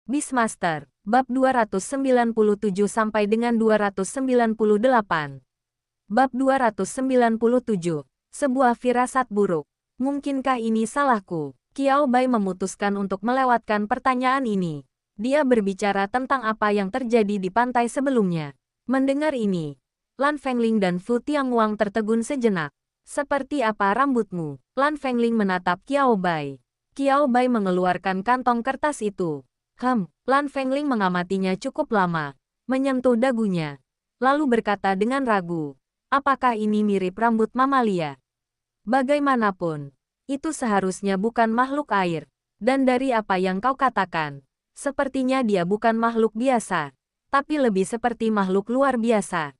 Beastmaster, bab 297 sampai dengan 298. Bab 297, sebuah firasat buruk. Mungkinkah ini salahku? Qiao Bai memutuskan untuk melewatkan pertanyaan ini. Dia berbicara tentang apa yang terjadi di pantai sebelumnya. Mendengar ini, Lan Fengling dan Fu Tianguang tertegun sejenak. Seperti apa rambutmu? Lan Fengling menatap Qiao Bai. Qiao Bai mengeluarkan kantong kertas itu. Lan Fengling mengamatinya cukup lama, menyentuh dagunya, lalu berkata dengan ragu, apakah ini mirip rambut mamalia? Bagaimanapun, itu seharusnya bukan makhluk air, dan dari apa yang kau katakan, sepertinya dia bukan makhluk biasa, tapi lebih seperti makhluk luar biasa.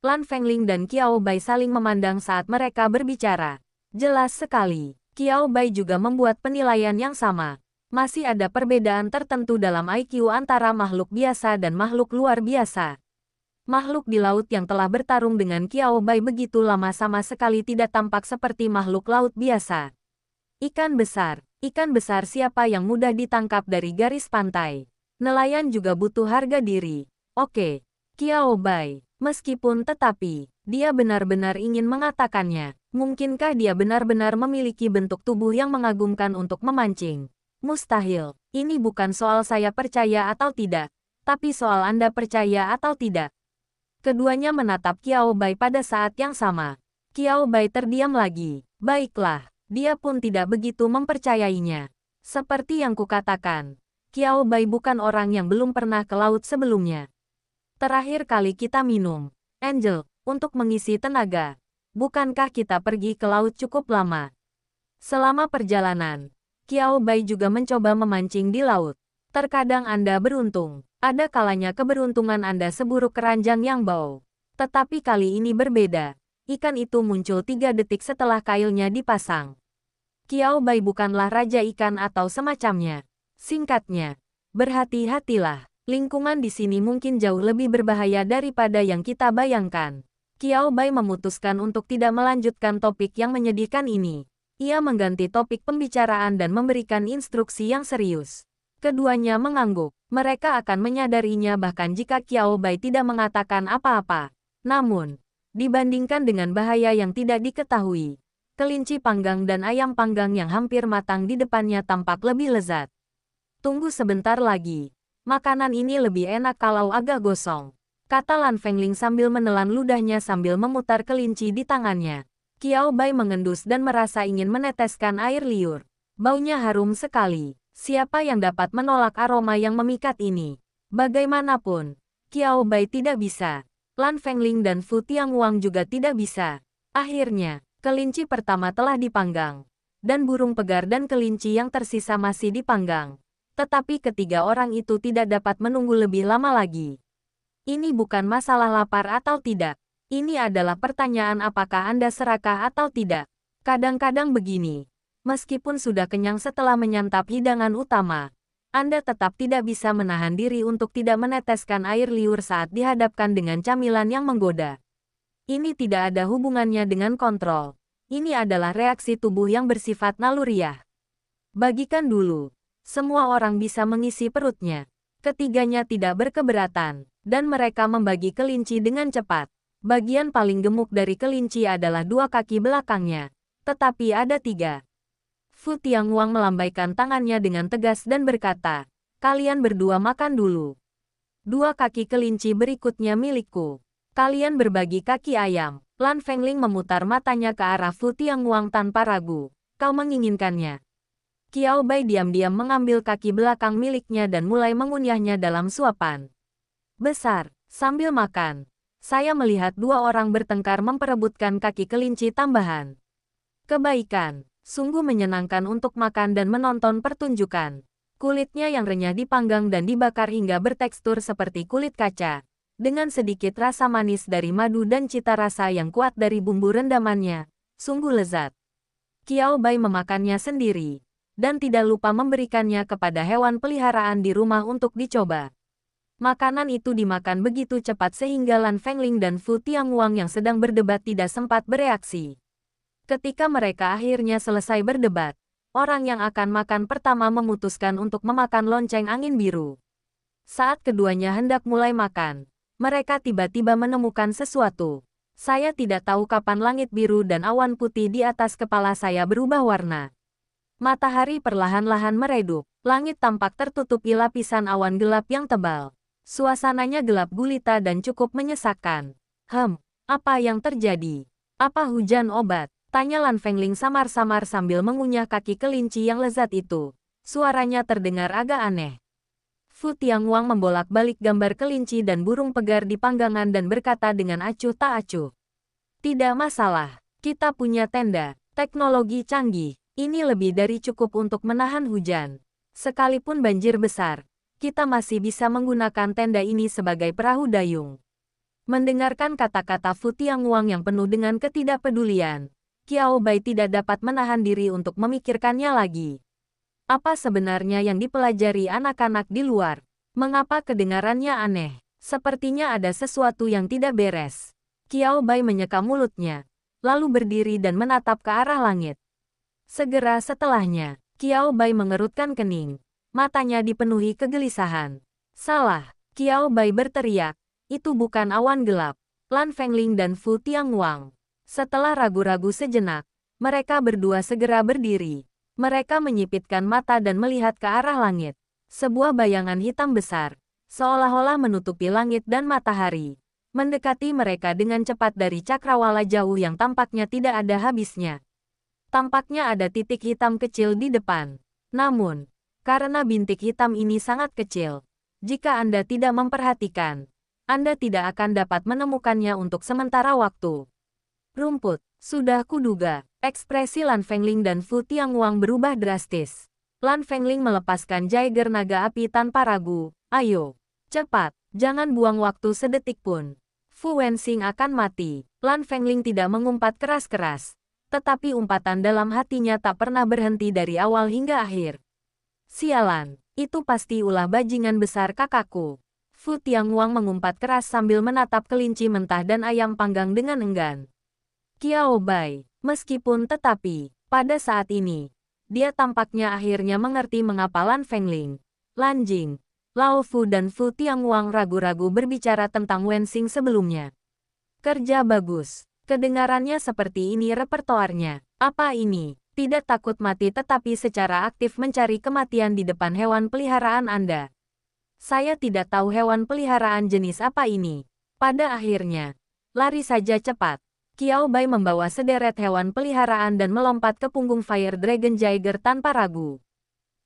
Lan Fengling dan Qiao Bai saling memandang saat mereka berbicara. Jelas sekali, Qiao Bai juga membuat penilaian yang sama. Masih ada perbedaan tertentu dalam IQ antara makhluk biasa dan makhluk luar biasa. Makhluk di laut yang telah bertarung dengan Qiao Bai begitu lama sama sekali tidak tampak seperti makhluk laut biasa. Ikan besar siapa yang mudah ditangkap dari garis pantai. Nelayan juga butuh harga diri. Oke, Qiao Bai, meskipun tetapi, dia benar-benar ingin mengatakannya. Mungkinkah dia benar-benar memiliki bentuk tubuh yang mengagumkan untuk memancing? Mustahil. Ini bukan soal saya percaya atau tidak, tapi soal Anda percaya atau tidak. Keduanya menatap Qiao Bai pada saat yang sama. Qiao Bai terdiam lagi. Baiklah, dia pun tidak begitu mempercayainya. Seperti yang kukatakan, Qiao Bai bukan orang yang belum pernah ke laut sebelumnya. Terakhir kali kita minum, Angel, untuk mengisi tenaga. Bukankah kita pergi ke laut cukup lama? Selama perjalanan, Qiao Bai juga mencoba memancing di laut. Terkadang Anda beruntung, ada kalanya keberuntungan Anda seburuk keranjang yang bau. Tetapi kali ini berbeda. Ikan itu muncul 3 detik setelah kailnya dipasang. Qiao Bai bukanlah raja ikan atau semacamnya. Singkatnya, berhati-hatilah. Lingkungan di sini mungkin jauh lebih berbahaya daripada yang kita bayangkan. Qiao Bai memutuskan untuk tidak melanjutkan topik yang menyedihkan ini. Ia mengganti topik pembicaraan dan memberikan instruksi yang serius. Keduanya mengangguk. Mereka akan menyadarinya bahkan jika Qiao Bai tidak mengatakan apa-apa. Namun, dibandingkan dengan bahaya yang tidak diketahui, kelinci panggang dan ayam panggang yang hampir matang di depannya tampak lebih lezat. Tunggu sebentar lagi. Makanan ini lebih enak kalau agak gosong, kata Lan Fengling sambil menelan ludahnya sambil memutar kelinci di tangannya. Qiao Bai mengendus dan merasa ingin meneteskan air liur. Baunya harum sekali. Siapa yang dapat menolak aroma yang memikat ini? Bagaimanapun, Qiao Bai tidak bisa. Lan Fengling dan Fu Tianguang juga tidak bisa. Akhirnya, kelinci pertama telah dipanggang. Dan burung pegar dan kelinci yang tersisa masih dipanggang. Tetapi ketiga orang itu tidak dapat menunggu lebih lama lagi. Ini bukan masalah lapar atau tidak. Ini adalah pertanyaan apakah Anda serakah atau tidak. Kadang-kadang begini. Meskipun sudah kenyang setelah menyantap hidangan utama, Anda tetap tidak bisa menahan diri untuk tidak meneteskan air liur saat dihadapkan dengan camilan yang menggoda. Ini tidak ada hubungannya dengan kontrol. Ini adalah reaksi tubuh yang bersifat naluriah. Bagikan dulu. Semua orang bisa mengisi perutnya. Ketiganya tidak berkeberatan, dan mereka membagi kelinci dengan cepat. Bagian paling gemuk dari kelinci adalah 2 kaki belakangnya. Tetapi ada 3. Fu Tianguang melambaikan tangannya dengan tegas dan berkata, kalian berdua makan dulu. 2 kaki kelinci berikutnya milikku. Kalian berbagi kaki ayam. Lan Fengling memutar matanya ke arah Fu Tianguang tanpa ragu. Kau menginginkannya. Qiao Bai diam-diam mengambil kaki belakang miliknya dan mulai mengunyahnya dalam suapan besar. Sambil makan, saya melihat 2 orang bertengkar memperebutkan kaki kelinci tambahan. Kebaikan. Sungguh menyenangkan untuk makan dan menonton pertunjukan. Kulitnya yang renyah dipanggang dan dibakar hingga bertekstur seperti kulit kaca. Dengan sedikit rasa manis dari madu dan cita rasa yang kuat dari bumbu rendamannya. Sungguh lezat. Qiao Bai memakannya sendiri. Dan tidak lupa memberikannya kepada hewan peliharaan di rumah untuk dicoba. Makanan itu dimakan begitu cepat sehingga Lan Fengling dan Fu Tianguang yang sedang berdebat tidak sempat bereaksi. Ketika mereka akhirnya selesai berdebat, orang yang akan makan pertama memutuskan untuk memakan lonceng angin biru. Saat keduanya hendak mulai makan, mereka tiba-tiba menemukan sesuatu. Saya tidak tahu kapan langit biru dan awan putih di atas kepala saya berubah warna. Matahari perlahan-lahan meredup. Langit tampak tertutupi lapisan awan gelap yang tebal. Suasananya gelap gulita dan cukup menyesakkan. Apa yang terjadi? Apa hujan obat? Tanya Lan Fengling samar-samar sambil mengunyah kaki kelinci yang lezat itu. Suaranya terdengar agak aneh. Fu Tianguang membolak-balik gambar kelinci dan burung pegar di panggangan dan berkata dengan acuh tak acuh. Tidak masalah, kita punya tenda, teknologi canggih, ini lebih dari cukup untuk menahan hujan. Sekalipun banjir besar, kita masih bisa menggunakan tenda ini sebagai perahu dayung. Mendengarkan kata-kata Fu Tianguang yang penuh dengan ketidakpedulian, Qiao Bai tidak dapat menahan diri untuk memikirkannya lagi. Apa sebenarnya yang dipelajari anak-anak di luar? Mengapa kedengarannya aneh? Sepertinya ada sesuatu yang tidak beres. Qiao Bai menyeka mulutnya, lalu berdiri dan menatap ke arah langit. Segera setelahnya, Qiao Bai mengerutkan kening. Matanya dipenuhi kegelisahan. Salah, Qiao Bai berteriak. Itu bukan awan gelap. Lan Fengling dan Fu Tianguang. Setelah ragu-ragu sejenak, mereka berdua segera berdiri. Mereka menyipitkan mata dan melihat ke arah langit. Sebuah bayangan hitam besar, seolah-olah menutupi langit dan matahari, mendekati mereka dengan cepat dari cakrawala jauh yang tampaknya tidak ada habisnya. Tampaknya ada titik hitam kecil di depan. Namun, karena bintik hitam ini sangat kecil, jika Anda tidak memperhatikan, Anda tidak akan dapat menemukannya untuk sementara waktu. Rumput, sudah kuduga. Ekspresi Lan Fengling dan Fu Tianguang berubah drastis. Lan Fengling melepaskan Jaeger naga api tanpa ragu. Ayo, cepat, jangan buang waktu sedetik pun. Fu Wenxing akan mati. Lan Fengling tidak mengumpat keras-keras. Tetapi umpatan dalam hatinya tak pernah berhenti dari awal hingga akhir. Sialan, itu pasti ulah bajingan besar kakakku. Fu Tianguang mengumpat keras sambil menatap kelinci mentah dan ayam panggang dengan enggan. Qiao Bai, meskipun tetapi, pada saat ini, dia tampaknya akhirnya mengerti mengapa Lan Fengling, Lan Jing, Lao Fu dan Fu Tianguang ragu-ragu berbicara tentang Wenxing sebelumnya. Kerja bagus, kedengarannya seperti ini repertoarnya. Apa ini? Tidak takut mati tetapi secara aktif mencari kematian di depan hewan peliharaan Anda. Saya tidak tahu hewan peliharaan jenis apa ini. Pada akhirnya, lari saja cepat. Qiao Bai membawa sederet hewan peliharaan dan melompat ke punggung Fire Dragon Jaeger tanpa ragu.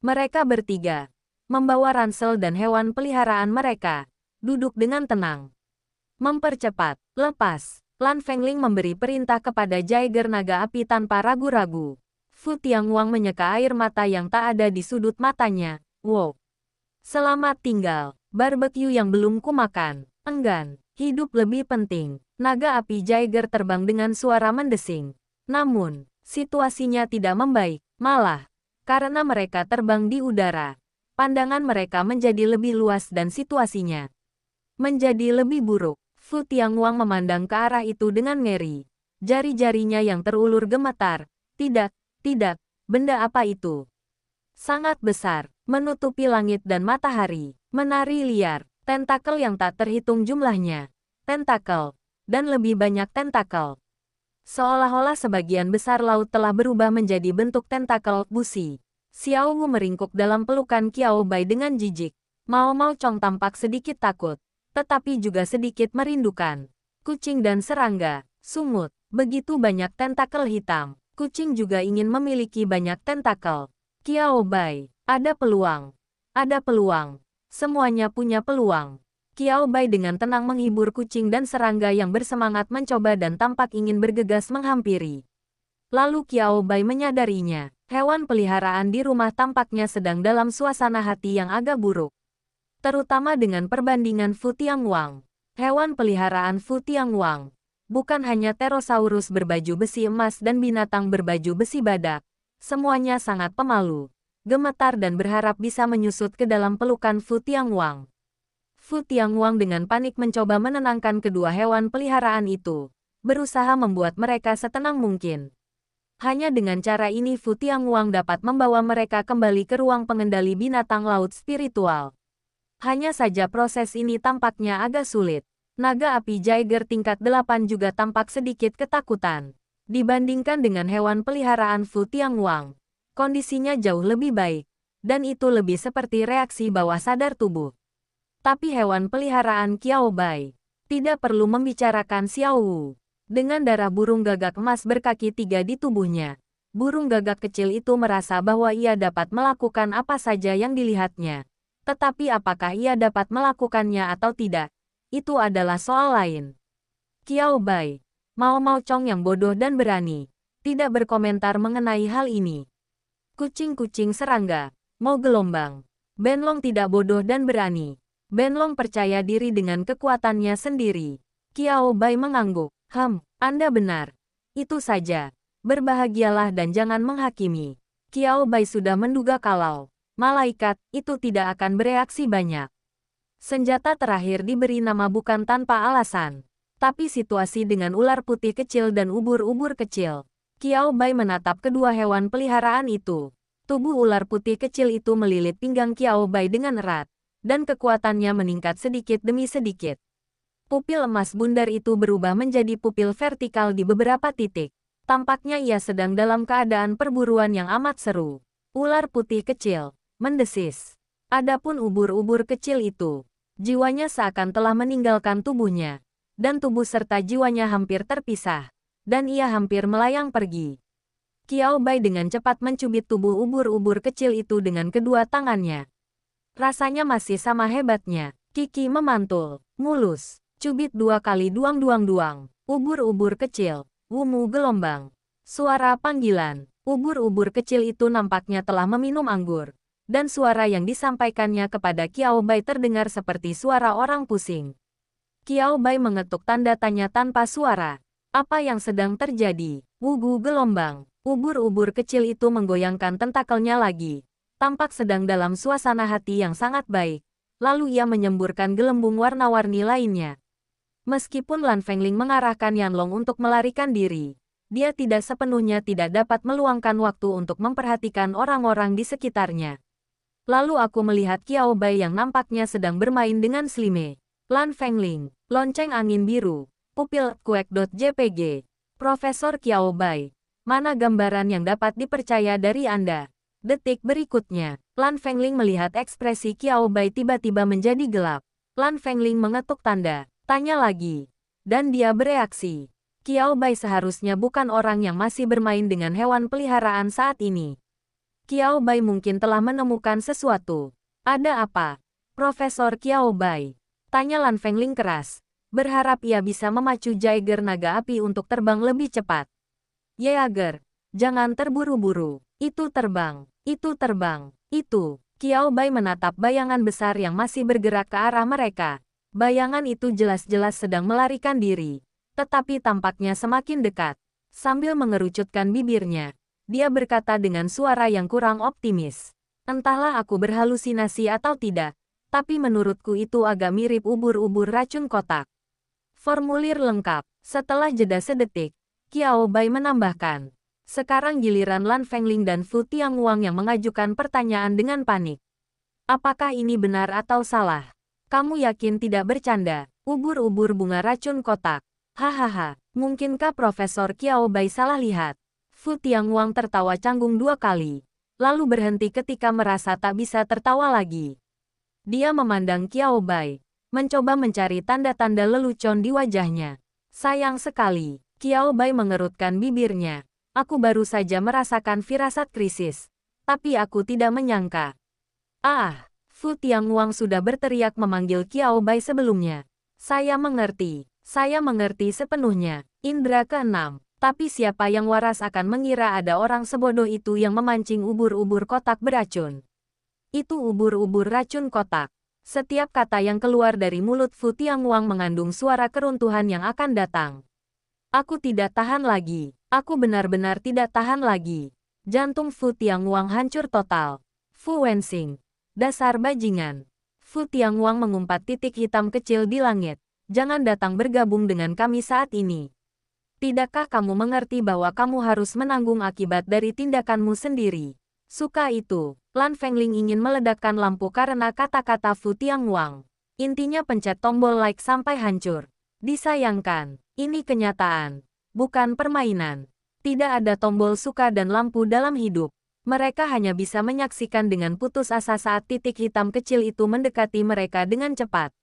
Mereka bertiga, membawa ransel dan hewan peliharaan mereka, duduk dengan tenang. Mempercepat, lepas. Lan Fengling memberi perintah kepada Jaeger naga api tanpa ragu-ragu. Fu Tianguang menyeka air mata yang tak ada di sudut matanya. Wow. Selamat tinggal, barbecue yang belum kumakan. Enggan, hidup lebih penting. Naga api Jaeger terbang dengan suara mendesing. Namun, situasinya tidak membaik. Malah, karena mereka terbang di udara, pandangan mereka menjadi lebih luas dan situasinya menjadi lebih buruk. Fu Tianguang memandang ke arah itu dengan ngeri. Jari-jarinya yang terulur gemetar. Tidak, benda apa itu? Sangat besar, menutupi langit dan matahari, menari liar, tentakel yang tak terhitung jumlahnya. Tentakel. Dan lebih banyak tentakel. Seolah-olah sebagian besar laut telah berubah menjadi bentuk tentakel busi. Xiao Wu meringkuk dalam pelukan Qiao Bai dengan jijik. Mao Chong tampak sedikit takut, tetapi juga sedikit merindukan. Kucing dan serangga, sungut, begitu banyak tentakel hitam. Kucing juga ingin memiliki banyak tentakel. Qiao Bai, ada peluang. Ada peluang. Semuanya punya peluang. Qiao Bai dengan tenang menghibur kucing dan serangga yang bersemangat mencoba dan tampak ingin bergegas menghampiri. Lalu Qiao Bai menyadarinya, hewan peliharaan di rumah tampaknya sedang dalam suasana hati yang agak buruk. Terutama dengan perbandingan Fu Tianguang. Hewan peliharaan Fu Tianguang bukan hanya pterosaurus berbaju besi emas dan binatang berbaju besi badak. Semuanya sangat pemalu, gemetar dan berharap bisa menyusut ke dalam pelukan Fu Tianguang. Fu Tianguang dengan panik mencoba menenangkan kedua hewan peliharaan itu, berusaha membuat mereka setenang mungkin. Hanya dengan cara ini Fu Tianguang dapat membawa mereka kembali ke ruang pengendali binatang laut spiritual. Hanya saja proses ini tampaknya agak sulit. Naga api Jaeger tingkat 8 juga tampak sedikit ketakutan. Dibandingkan dengan hewan peliharaan Fu Tianguang, kondisinya jauh lebih baik, dan itu lebih seperti reaksi bawah sadar tubuh. Tapi hewan peliharaan Qiao Bai tidak perlu membicarakan Xiao Wu. Dengan darah burung gagak emas berkaki 3 di tubuhnya, burung gagak kecil itu merasa bahwa ia dapat melakukan apa saja yang dilihatnya. Tetapi apakah ia dapat melakukannya atau tidak, itu adalah soal lain. Qiao Bai, Mau Chong yang bodoh dan berani, tidak berkomentar mengenai hal ini. Kucing-kucing serangga, mau gelombang. Benlong tidak bodoh dan berani. Benlong percaya diri dengan kekuatannya sendiri. Qiao Bai mengangguk. Anda benar. Itu saja. Berbahagialah dan jangan menghakimi. Qiao Bai sudah menduga kalau malaikat itu tidak akan bereaksi banyak. Senjata terakhir diberi nama bukan tanpa alasan. Tapi situasi dengan ular putih kecil dan ubur-ubur kecil. Qiao Bai menatap kedua hewan peliharaan itu. Tubuh ular putih kecil itu melilit pinggang Qiao Bai dengan erat, dan kekuatannya meningkat sedikit demi sedikit. Pupil emas bundar itu berubah menjadi pupil vertikal di beberapa titik. Tampaknya ia sedang dalam keadaan perburuan yang amat seru. Ular putih kecil mendesis. Adapun ubur-ubur kecil itu, jiwanya seakan telah meninggalkan tubuhnya, dan tubuh serta jiwanya hampir terpisah, dan ia hampir melayang pergi. Qiao Bai dengan cepat mencubit tubuh ubur-ubur kecil itu dengan kedua tangannya. Rasanya masih sama hebatnya. Kiki memantul, mulus. Cubit 2 kali duang-duang-duang. Ubur-ubur kecil. Wumu gelombang. Suara panggilan. Ubur-ubur kecil itu nampaknya telah meminum anggur. Dan suara yang disampaikannya kepada Qiao Bai terdengar seperti suara orang pusing. Qiao Bai mengetuk tanda tanya tanpa suara. Apa yang sedang terjadi? Wugu gelombang. Ubur-ubur kecil itu menggoyangkan tentakelnya lagi. Tampak sedang dalam suasana hati yang sangat baik. Lalu ia menyemburkan gelembung warna-warni lainnya. Meskipun Lan Fengling mengarahkan Yanlong untuk melarikan diri, dia tidak sepenuhnya tidak dapat meluangkan waktu untuk memperhatikan orang-orang di sekitarnya. Lalu aku melihat Qiao Bai yang nampaknya sedang bermain dengan Slime. Lan Fengling, lonceng angin biru, pupil Kuek.jpg. Profesor Qiao Bai, mana gambaran yang dapat dipercaya dari Anda? Detik berikutnya, Lan Fengling melihat ekspresi Qiao Bai tiba-tiba menjadi gelap. Lan Fengling mengetuk tanda. Tanya lagi. Dan dia bereaksi. Qiao Bai seharusnya bukan orang yang masih bermain dengan hewan peliharaan saat ini. Qiao Bai mungkin telah menemukan sesuatu. Ada apa? Profesor Qiao Bai. Tanya Lan Fengling keras. Berharap ia bisa memacu Jaeger naga api untuk terbang lebih cepat. Jaeger, jangan terburu-buru. Itu terbang. Itu terbang. Itu. Qiao Bai menatap bayangan besar yang masih bergerak ke arah mereka. Bayangan itu jelas-jelas sedang melarikan diri, tetapi tampaknya semakin dekat. Sambil mengerucutkan bibirnya, dia berkata dengan suara yang kurang optimis. Entahlah aku berhalusinasi atau tidak, tapi menurutku itu agak mirip ubur-ubur racun kotak. Formulir lengkap. Setelah jeda sedetik, Qiao Bai menambahkan. Sekarang giliran Lan Fengling dan Fu Tianguang yang mengajukan pertanyaan dengan panik. Apakah ini benar atau salah? Kamu yakin tidak bercanda? Ubur-ubur bunga racun kotak. Hahaha, mungkinkah Profesor Qiao Bai salah lihat? Fu Tianguang tertawa canggung 2 kali, lalu berhenti ketika merasa tak bisa tertawa lagi. Dia memandang Qiao Bai, mencoba mencari tanda-tanda lelucon di wajahnya. Sayang sekali, Qiao Bai mengerutkan bibirnya. Aku baru saja merasakan firasat krisis, tapi aku tidak menyangka. Fu Tianguang sudah berteriak memanggil Qiao Bai sebelumnya. Saya mengerti sepenuhnya. Indra ke-6. Tapi siapa yang waras akan mengira ada orang sebodoh itu yang memancing ubur-ubur kotak beracun. Itu ubur-ubur racun kotak. Setiap kata yang keluar dari mulut Fu Tianguang mengandung suara keruntuhan yang akan datang. Aku tidak tahan lagi. Aku benar-benar tidak tahan lagi. Jantung Fu Tianguang hancur total. Fu Wenxing. Dasar bajingan. Fu Tianguang mengumpat titik hitam kecil di langit. Jangan datang bergabung dengan kami saat ini. Tidakkah kamu mengerti bahwa kamu harus menanggung akibat dari tindakanmu sendiri? Suka itu. Lan Fengling ingin meledakkan lampu karena kata-kata Fu Tianguang. Intinya pencet tombol like sampai hancur. Disayangkan, ini kenyataan, bukan permainan. Tidak ada tombol suka dan lampu dalam hidup. Mereka hanya bisa menyaksikan dengan putus asa saat titik hitam kecil itu mendekati mereka dengan cepat.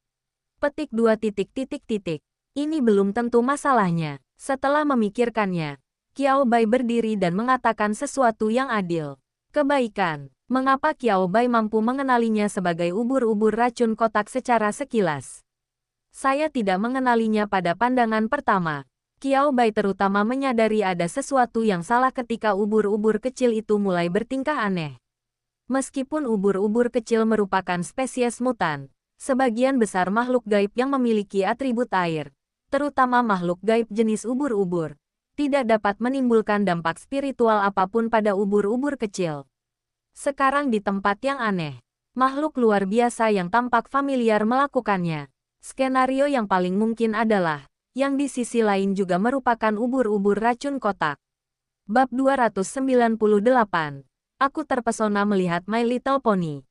Petik 2 titik titik titik. Ini belum tentu masalahnya. Setelah memikirkannya, Qiao Bai berdiri dan mengatakan sesuatu yang adil. Kebaikan. Mengapa Qiao Bai mampu mengenalinya sebagai ubur-ubur racun kotak secara sekilas? Saya tidak mengenalinya pada pandangan pertama. Qiao Bai terutama menyadari ada sesuatu yang salah ketika ubur-ubur kecil itu mulai bertingkah aneh. Meskipun ubur-ubur kecil merupakan spesies mutan, sebagian besar makhluk gaib yang memiliki atribut air, terutama makhluk gaib jenis ubur-ubur, tidak dapat menimbulkan dampak spiritual apapun pada ubur-ubur kecil. Sekarang di tempat yang aneh, makhluk luar biasa yang tampak familiar melakukannya. Skenario yang paling mungkin adalah, yang di sisi lain juga merupakan ubur-ubur racun kotak. Bab 298. Aku terpesona melihat My Little Pony.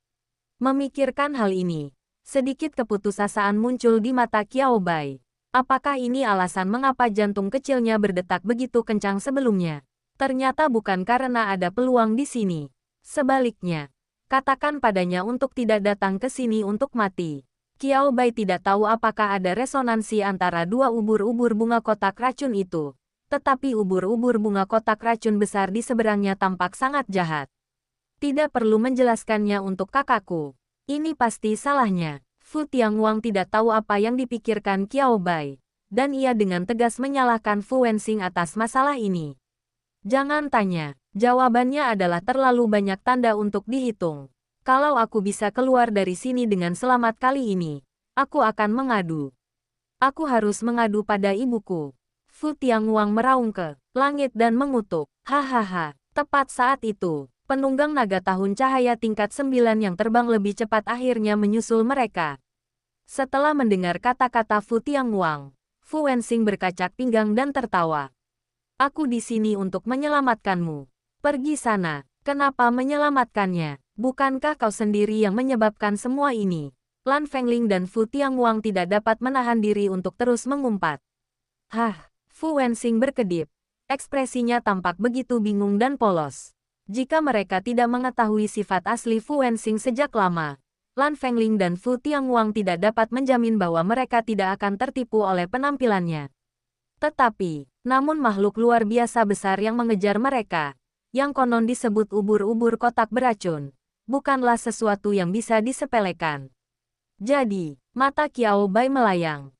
Memikirkan hal ini, sedikit keputusasaan muncul di mata Qiao Bai. Apakah ini alasan mengapa jantung kecilnya berdetak begitu kencang sebelumnya? Ternyata bukan karena ada peluang di sini. Sebaliknya, katakan padanya untuk tidak datang ke sini untuk mati. Qiao Bai tidak tahu apakah ada resonansi antara dua ubur-ubur bunga kotak racun itu. Tetapi ubur-ubur bunga kotak racun besar di seberangnya tampak sangat jahat. Tidak perlu menjelaskannya untuk kakakku. Ini pasti salahnya. Fu Tianguang tidak tahu apa yang dipikirkan Qiao Bai, dan ia dengan tegas menyalahkan Fu Wensing atas masalah ini. Jangan tanya, jawabannya adalah terlalu banyak tanda untuk dihitung. Kalau aku bisa keluar dari sini dengan selamat kali ini, aku akan mengadu. Aku harus mengadu pada ibuku. Fu Tianguang meraung ke langit dan mengutuk. Hahaha, tepat saat itu. Penunggang naga tahun cahaya tingkat 9 yang terbang lebih cepat akhirnya menyusul mereka. Setelah mendengar kata-kata Fu Tianguang, Fu Wensing berkacak pinggang dan tertawa. Aku di sini untuk menyelamatkanmu. Pergi sana. Kenapa menyelamatkannya? Bukankah kau sendiri yang menyebabkan semua ini? Lan Fengling dan Fu Tianguang tidak dapat menahan diri untuk terus mengumpat. Hah, Fu Wensing berkedip. Ekspresinya tampak begitu bingung dan polos. Jika mereka tidak mengetahui sifat asli Fu Wensing sejak lama, Lan Fengling dan Fu Tianguang tidak dapat menjamin bahwa mereka tidak akan tertipu oleh penampilannya. Tetapi, namun makhluk luar biasa besar yang mengejar mereka, yang konon disebut ubur-ubur kotak beracun, bukanlah sesuatu yang bisa disepelekan. Jadi, mata Qiao Bai melayang.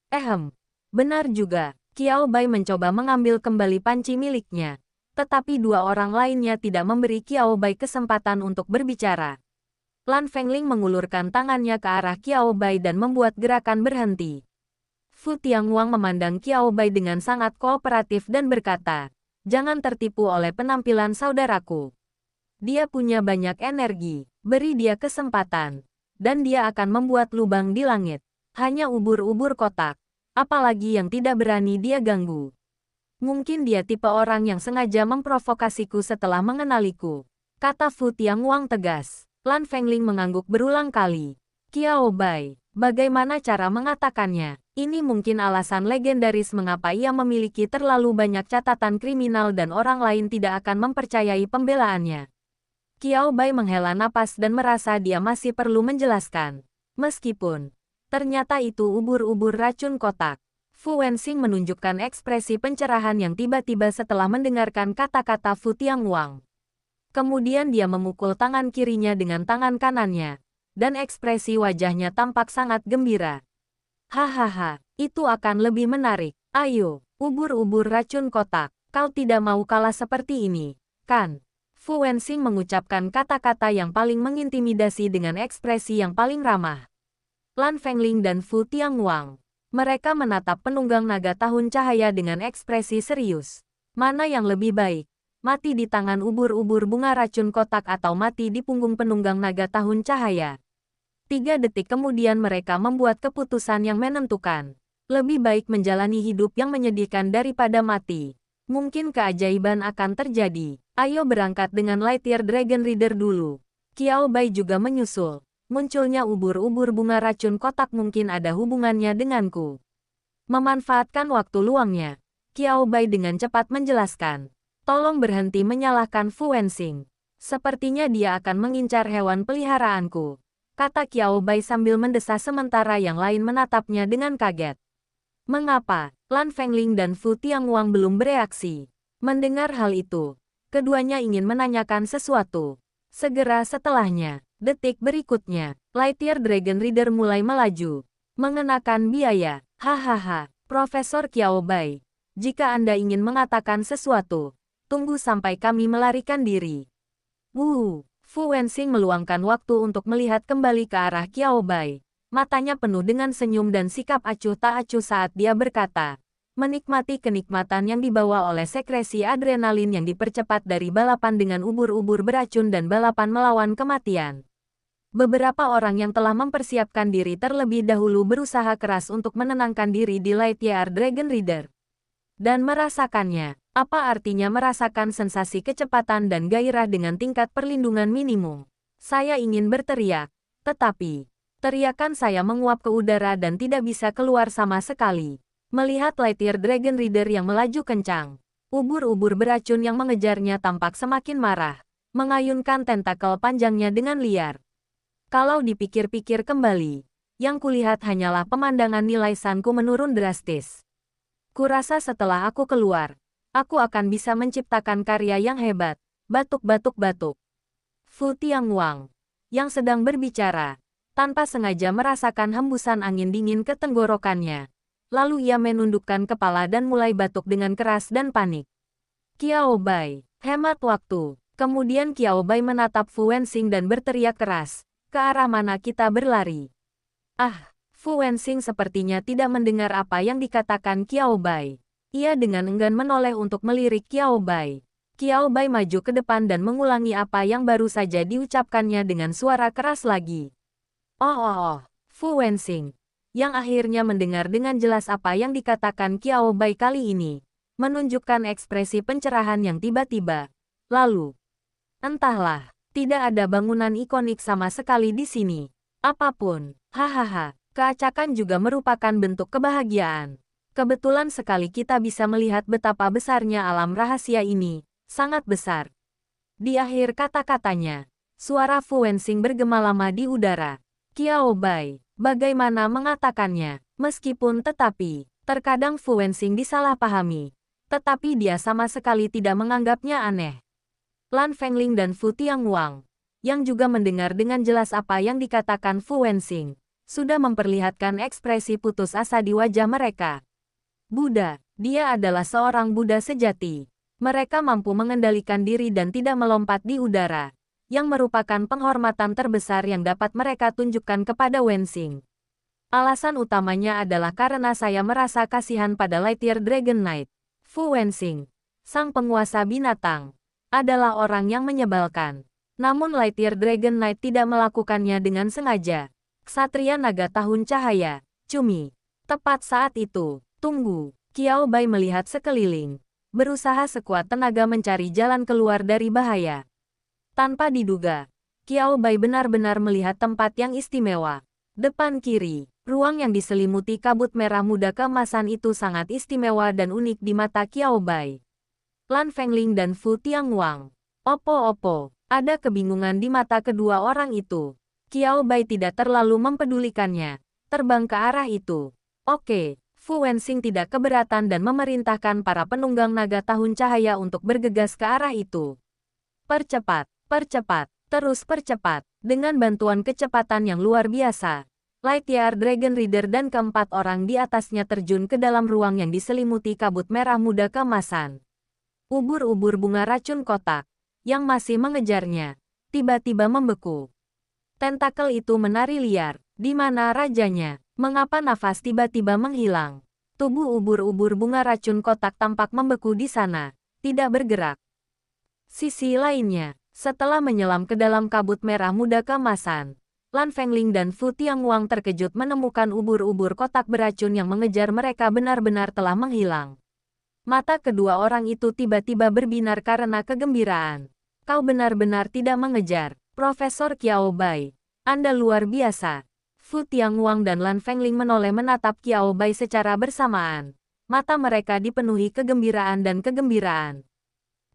Benar juga, Qiao Bai mencoba mengambil kembali panci miliknya. Tetapi dua orang lainnya tidak memberi Qiao Bai kesempatan untuk berbicara. Lan Fengling mengulurkan tangannya ke arah Qiao Bai dan membuat gerakan berhenti. Fu Tianguang memandang Qiao Bai dengan sangat kooperatif dan berkata, "Jangan tertipu oleh penampilan saudaraku. Dia punya banyak energi, beri dia kesempatan, dan dia akan membuat lubang di langit. Hanya ubur-ubur kotak, apalagi yang tidak berani dia ganggu. Mungkin dia tipe orang yang sengaja memprovokasiku setelah mengenaliku," kata Fu Tianguang tegas. Lan Fengling mengangguk berulang kali. Qiao Bai, bagaimana cara mengatakannya? Ini mungkin alasan legendaris mengapa ia memiliki terlalu banyak catatan kriminal dan orang lain tidak akan mempercayai pembelaannya. Qiao Bai menghela napas dan merasa dia masih perlu menjelaskan. Meskipun ternyata itu ubur-ubur racun kotak. Fu Wensing menunjukkan ekspresi pencerahan yang tiba-tiba setelah mendengarkan kata-kata Fu Tianguang. Kemudian dia memukul tangan kirinya dengan tangan kanannya, dan ekspresi wajahnya tampak sangat gembira. Hahaha, itu akan lebih menarik. Ayo, ubur-ubur racun kotak, kau tidak mau kalah seperti ini, kan? Fu Wensing mengucapkan kata-kata yang paling mengintimidasi dengan ekspresi yang paling ramah. Lan Fengling dan Fu Tianguang, mereka menatap penunggang naga tahun cahaya dengan ekspresi serius. Mana yang lebih baik? Mati di tangan ubur-ubur bunga racun kotak atau mati di punggung penunggang naga tahun cahaya? 3 detik kemudian mereka membuat keputusan yang menentukan. Lebih baik menjalani hidup yang menyedihkan daripada mati. Mungkin keajaiban akan terjadi. Ayo berangkat dengan Lightyear Dragon Reader dulu. Qiao Bai juga menyusul. Munculnya ubur-ubur bunga racun kotak mungkin ada hubungannya denganku. Memanfaatkan waktu luangnya, Qiao Bai dengan cepat menjelaskan. Tolong berhenti menyalahkan Fu Wensing. Sepertinya dia akan mengincar hewan peliharaanku, kata Qiao Bai sambil mendesah sementara yang lain menatapnya dengan kaget. Mengapa? Lan Fengling dan Fu Tianguang belum bereaksi. Mendengar hal itu, keduanya ingin menanyakan sesuatu. Segera setelahnya, detik berikutnya, Lightyear Dragon Reader mulai melaju. Mengenakan biaya, hahaha, Profesor Qiao Bai. Jika Anda ingin mengatakan sesuatu, tunggu sampai kami melarikan diri. Fu Wensing meluangkan waktu untuk melihat kembali ke arah Qiao Bai. Matanya penuh dengan senyum dan sikap acuh tak acuh saat dia berkata, menikmati kenikmatan yang dibawa oleh sekresi adrenalin yang dipercepat dari balapan dengan ubur-ubur beracun dan balapan melawan kematian. Beberapa orang yang telah mempersiapkan diri terlebih dahulu berusaha keras untuk menenangkan diri di Lightyear Dragon Reader. Dan merasakannya. Apa artinya merasakan sensasi kecepatan dan gairah dengan tingkat perlindungan minimum? Saya ingin berteriak, tetapi teriakan saya menguap ke udara dan tidak bisa keluar sama sekali. Melihat Lightyear Dragon Reader yang melaju kencang, ubur-ubur beracun yang mengejarnya tampak semakin marah, mengayunkan tentakel panjangnya dengan liar. Kalau dipikir-pikir kembali, yang kulihat hanyalah pemandangan nilai sanku menurun drastis. Kurasa setelah aku keluar, aku akan bisa menciptakan karya yang hebat. Batuk-batuk-batuk. Fu Tianguang, yang sedang berbicara, tanpa sengaja merasakan hembusan angin dingin ke tenggorokannya. Lalu ia menundukkan kepala dan mulai batuk dengan keras dan panik. Qiao Bai, hemat waktu. Kemudian Qiao Bai menatap Fu Wensing dan berteriak keras, ke arah mana kita berlari? Fu Wensing sepertinya tidak mendengar apa yang dikatakan Qiao Bai. Ia dengan enggan menoleh untuk melirik Qiao Bai. Qiao Bai maju ke depan dan mengulangi apa yang baru saja diucapkannya dengan suara keras lagi. Fu Wensing, yang akhirnya mendengar dengan jelas apa yang dikatakan Qiao Bai kali ini, menunjukkan ekspresi pencerahan yang tiba-tiba. Lalu, entahlah, tidak ada bangunan ikonik sama sekali di sini. Apapun, hahaha, keacakan juga merupakan bentuk kebahagiaan. Kebetulan sekali kita bisa melihat betapa besarnya alam rahasia ini, sangat besar. Di akhir kata-katanya, suara Fu Wensing bergema lama di udara. Qiao Bai, bagaimana mengatakannya? Meskipun tetapi, terkadang Fu Wensing disalahpahami, tetapi dia sama sekali tidak menganggapnya aneh. Lan Fengling dan Fu Tianguang, yang juga mendengar dengan jelas apa yang dikatakan Fu Wensing, sudah memperlihatkan ekspresi putus asa di wajah mereka. Buddha, dia adalah seorang Buddha sejati. Mereka mampu mengendalikan diri dan tidak melompat di udara, yang merupakan penghormatan terbesar yang dapat mereka tunjukkan kepada Wensing. Alasan utamanya adalah karena saya merasa kasihan pada Lightyear Dragon Knight. Fu Wensing, sang penguasa binatang, adalah orang yang menyebalkan. Namun Lightyear Dragon Knight tidak melakukannya dengan sengaja. Ksatria Naga Tahun Cahaya, Cumi. Tepat saat itu, tunggu, Qiao Bai melihat sekeliling, berusaha sekuat tenaga mencari jalan keluar dari bahaya. Tanpa diduga, Qiao Bai benar-benar melihat tempat yang istimewa. Depan kiri, ruang yang diselimuti kabut merah muda keemasan itu sangat istimewa dan unik di mata Qiao Bai. Lan Fengling dan Fu Tianguang. Opo-opo, ada kebingungan di mata kedua orang itu. Qiao Bai tidak terlalu mempedulikannya, terbang ke arah itu. Oke, Fu Wensing tidak keberatan dan memerintahkan para penunggang naga tahun cahaya untuk bergegas ke arah itu. Percepat, terus percepat. Dengan bantuan kecepatan yang luar biasa, Lightyear Dragon Reader dan keempat orang di atasnya terjun ke dalam ruang yang diselimuti kabut merah muda keemasan. Ubur-ubur bunga racun kotak, yang masih mengejarnya, tiba-tiba membeku. Tentakel itu menari liar. Di mana rajanya? Mengapa nafas tiba-tiba menghilang? Tubuh ubur-ubur bunga racun kotak tampak membeku di sana, tidak bergerak. Sisi lainnya, setelah menyelam ke dalam kabut merah muda keemasan, Lan Fengling dan Fu Tianguang terkejut menemukan ubur-ubur kotak beracun yang mengejar mereka benar-benar telah menghilang. Mata kedua orang itu tiba-tiba berbinar karena kegembiraan. Kau benar-benar tidak mengejar, Profesor Qiao Bai. Anda luar biasa. Fu Tianguang dan Lan Fengling menoleh menatap Qiao Bai secara bersamaan. Mata mereka dipenuhi kegembiraan dan kegembiraan.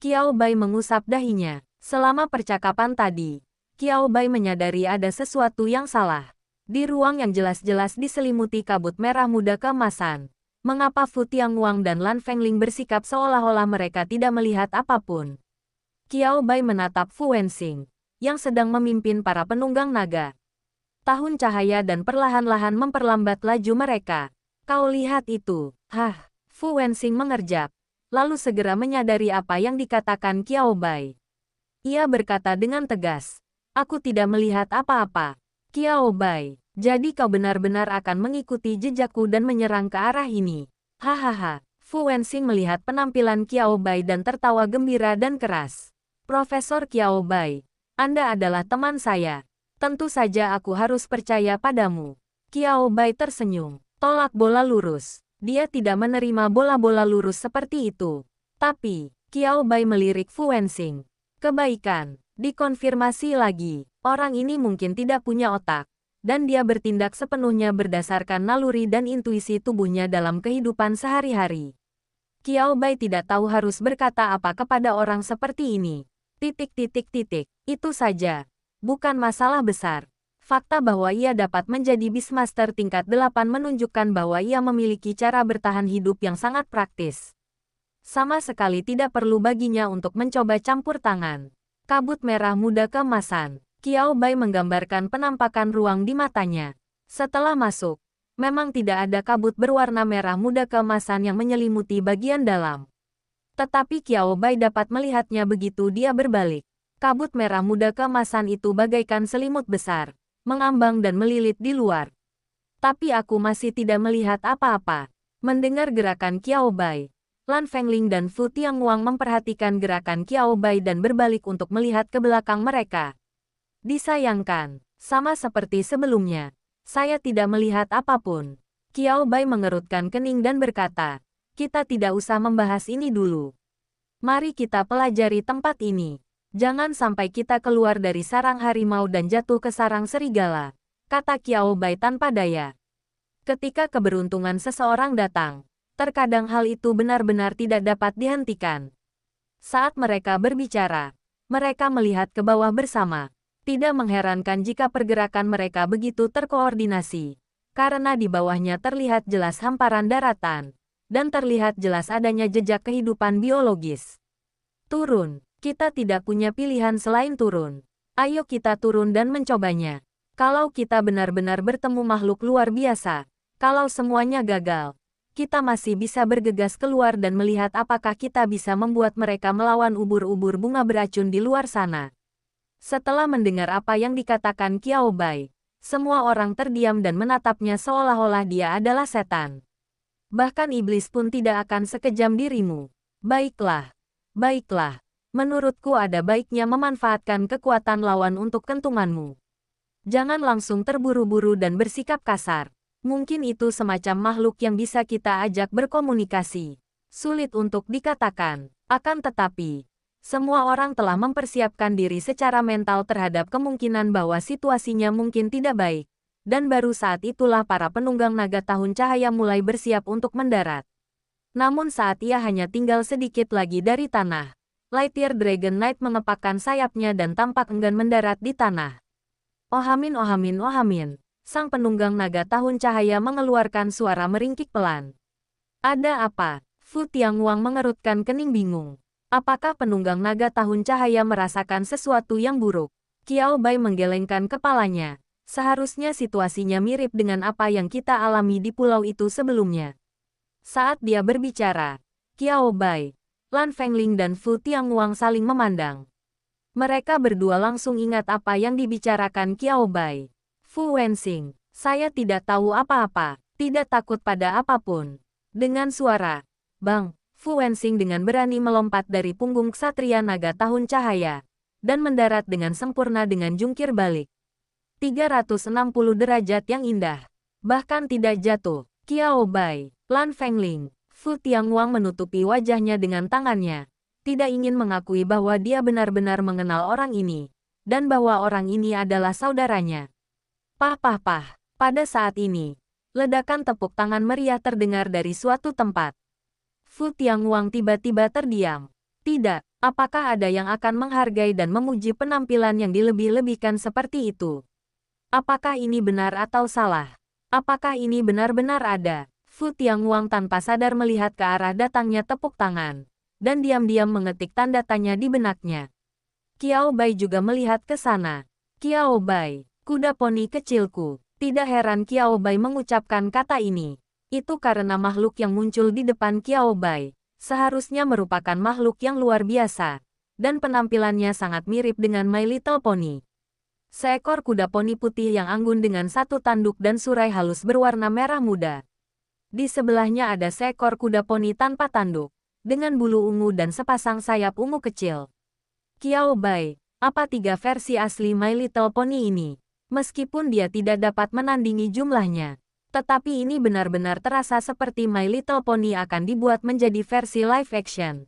Qiao Bai mengusap dahinya. Selama percakapan tadi, Qiao Bai menyadari ada sesuatu yang salah. Di ruang yang jelas-jelas diselimuti kabut merah muda keemasan, mengapa Fu Tianguang dan Lan Fengling bersikap seolah-olah mereka tidak melihat apapun? Qiao Bai menatap Fu Wenxing, yang sedang memimpin para penunggang naga. Tahun cahaya dan perlahan-lahan memperlambat laju mereka. Kau lihat itu, hah? Fu Wenxing mengerjap, lalu segera menyadari apa yang dikatakan Qiao Bai. Ia berkata dengan tegas, aku tidak melihat apa-apa. Qiao Bai, jadi kau benar-benar akan mengikuti jejakku dan menyerang ke arah ini. Hahaha. Fu Wenxing melihat penampilan Qiao Bai dan tertawa gembira dan keras. Profesor Qiao Bai, Anda adalah teman saya. Tentu saja aku harus percaya padamu. Qiao Bai tersenyum. Tolak bola lurus. Dia tidak menerima bola-bola lurus seperti itu. Tapi, Qiao Bai melirik Fu Wenxing. Kebaikan. Dikonfirmasi lagi. Orang ini mungkin tidak punya otak. Dan dia bertindak sepenuhnya berdasarkan naluri dan intuisi tubuhnya dalam kehidupan sehari-hari. Qiao Bai tidak tahu harus berkata apa kepada orang seperti ini. Itu saja. Bukan masalah besar. Fakta bahwa ia dapat menjadi Beastmaster tingkat 8 menunjukkan bahwa ia memiliki cara bertahan hidup yang sangat praktis. Sama sekali tidak perlu baginya untuk mencoba campur tangan. Kabut merah muda keemasan. Qiao Bai menggambarkan penampakan ruang di matanya. Setelah masuk, memang tidak ada kabut berwarna merah muda keemasan yang menyelimuti bagian dalam. Tetapi Qiao Bai dapat melihatnya begitu dia berbalik. Kabut merah muda keemasan itu bagaikan selimut besar, mengambang dan melilit di luar. Tapi aku masih tidak melihat apa-apa. Mendengar gerakan Qiao Bai, Lan Fengling dan Fu Tianguang memperhatikan gerakan Qiao Bai dan berbalik untuk melihat ke belakang mereka. Disayangkan, sama seperti sebelumnya, saya tidak melihat apapun. Qiao Bai mengerutkan kening dan berkata, kita tidak usah membahas ini dulu. Mari kita pelajari tempat ini. Jangan sampai kita keluar dari sarang harimau dan jatuh ke sarang serigala, kata Qiao Bai tanpa daya. Ketika keberuntungan seseorang datang, terkadang hal itu benar-benar tidak dapat dihentikan. Saat mereka berbicara, mereka melihat ke bawah bersama. Tidak mengherankan jika pergerakan mereka begitu terkoordinasi, karena di bawahnya terlihat jelas hamparan daratan, dan terlihat jelas adanya jejak kehidupan biologis. Turun. Kita tidak punya pilihan selain turun. Ayo kita turun dan mencobanya. Kalau kita benar-benar bertemu makhluk luar biasa, kalau semuanya gagal, kita masih bisa bergegas keluar dan melihat apakah kita bisa membuat mereka melawan ubur-ubur bunga beracun di luar sana. Setelah mendengar apa yang dikatakan Qiao Bai, semua orang terdiam dan menatapnya seolah-olah dia adalah setan. Bahkan iblis pun tidak akan sekejam dirimu. Baiklah. Baiklah. Menurutku ada baiknya memanfaatkan kekuatan lawan untuk kentunganmu. Jangan langsung terburu-buru dan bersikap kasar. Mungkin itu semacam makhluk yang bisa kita ajak berkomunikasi. Sulit untuk dikatakan. Akan tetapi, semua orang telah mempersiapkan diri secara mental terhadap kemungkinan bahwa situasinya mungkin tidak baik. Dan baru saat itulah para penunggang naga tahun cahaya mulai bersiap untuk mendarat. Namun saat ia hanya tinggal sedikit lagi dari tanah, Lightyear Dragon Knight mengepakkan sayapnya dan tampak enggan mendarat di tanah. Ohamin ohamin ohamin. Sang penunggang naga tahun cahaya mengeluarkan suara meringkik pelan. Ada apa? Fu Tianguang mengerutkan kening bingung. Apakah penunggang naga tahun cahaya merasakan sesuatu yang buruk? Qiao Bai menggelengkan kepalanya. Seharusnya situasinya mirip dengan apa yang kita alami di pulau itu sebelumnya. Saat dia berbicara, Qiao Bai, Lan Fengling dan Fu Tianguang saling memandang. Mereka berdua langsung ingat apa yang dibicarakan Qiao Bai. Fu Wenxing, saya tidak tahu apa-apa, tidak takut pada apapun. Dengan suara, Bang, Fu Wenxing dengan berani melompat dari punggung ksatria naga tahun cahaya, dan mendarat dengan sempurna dengan jungkir balik. 360 derajat yang indah. Bahkan tidak jatuh. Qiao Bai, Lan Fengling, Fu Tianguang menutupi wajahnya dengan tangannya, tidak ingin mengakui bahwa dia benar-benar mengenal orang ini, dan bahwa orang ini adalah saudaranya. Pah pah pah, pada saat ini, ledakan tepuk tangan meriah terdengar dari suatu tempat. Fu Tianguang tiba-tiba terdiam. Tidak, apakah ada yang akan menghargai dan memuji penampilan yang dilebih-lebihkan seperti itu? Apakah ini benar atau salah? Apakah ini benar-benar ada? Fu Tianguang tanpa sadar melihat ke arah datangnya tepuk tangan, dan diam-diam mengetik tanda tanya di benaknya. Qiao Bai juga melihat ke sana. Qiao Bai, kuda poni kecilku. Tidak heran Qiao Bai mengucapkan kata ini. Itu karena makhluk yang muncul di depan Qiao Bai seharusnya merupakan makhluk yang luar biasa, dan penampilannya sangat mirip dengan My Little Pony. Seekor kuda poni putih yang anggun dengan satu tanduk dan surai halus berwarna merah muda. Di sebelahnya ada seekor kuda poni tanpa tanduk, dengan bulu ungu dan sepasang sayap ungu kecil. Qiao Bai, apa 3 versi asli My Little Pony ini? Meskipun dia tidak dapat menandingi jumlahnya, tetapi ini benar-benar terasa seperti My Little Pony akan dibuat menjadi versi live action.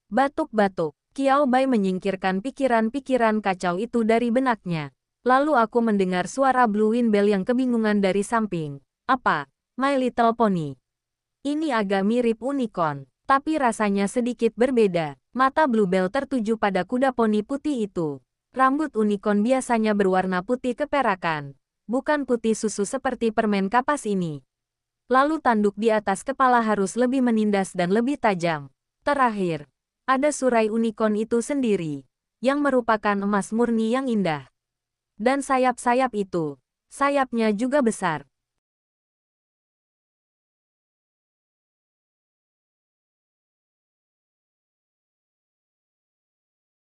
Batuk-batuk, Qiao Bai menyingkirkan pikiran-pikiran kacau itu dari benaknya. Lalu aku mendengar suara Blue Wind Bell yang kebingungan dari samping. Apa? My Little Pony? Ini agak mirip unicorn, tapi rasanya sedikit berbeda. Mata Blue Bell tertuju pada kuda poni putih itu. Rambut unicorn biasanya berwarna putih keperakan, bukan putih susu seperti permen kapas ini. Lalu tanduk di atas kepala harus lebih menindas dan lebih tajam. Terakhir, ada surai unicorn itu sendiri, yang merupakan emas murni yang indah. Dan sayap-sayap itu, sayapnya juga besar.